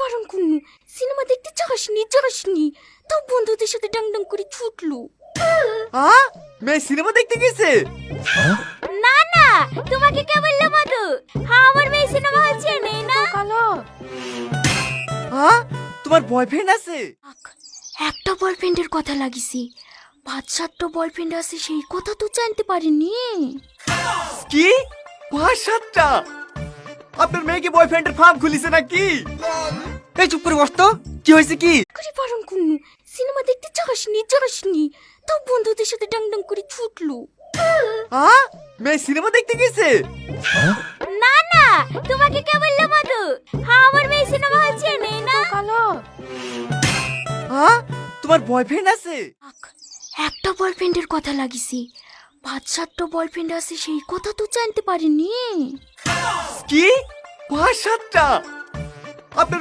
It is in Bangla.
বারণ করনু, সিনেমা দেখতে যাসনি তো বন্ধুদের সাথে ডাং করে ছুটলো। মেয়ে সিনেমা দেখতে গেছে? না না, তোমাকে কে বললো মধু? আমার মেয়ে সিনেমা হচ্ছে নেই না কালো। তোমার বয়ফ্রেন্ড আছে? একটা বয়ফ্রেন্ডের কথা লাগিছি, 5-7টা বয়ফ্রেন্ড আছে সেই কথা তো জানতে পারিনি। কি 5-7টা? আপনার মেয়ে কি বয়ফ্রেন্ডের ফার্ম খুলিছে নাকি? এই চুপ করে বস তো, কি হয়েছে কি? করে বারণ করনু, সিনেমা দেখতে যাসনি তো বন্ধুদের সাথে ডাং করে ছুটলো। মেয়ে সিনেমা দেখতে গেছে? না না, তোমাকে কে বললো মধু? আমার মেয়ে সিনেমা হচ্ছে নেই না কালো। তোমার বয়ফ্রেন্ড আছে? একটা বয়ফ্রেন্ডের কথা লাগিছি, 5-7টা বয়ফ্রেন্ড আছে সেই কথা তো জানতে পারিনি। কি 5-7টা? আপনার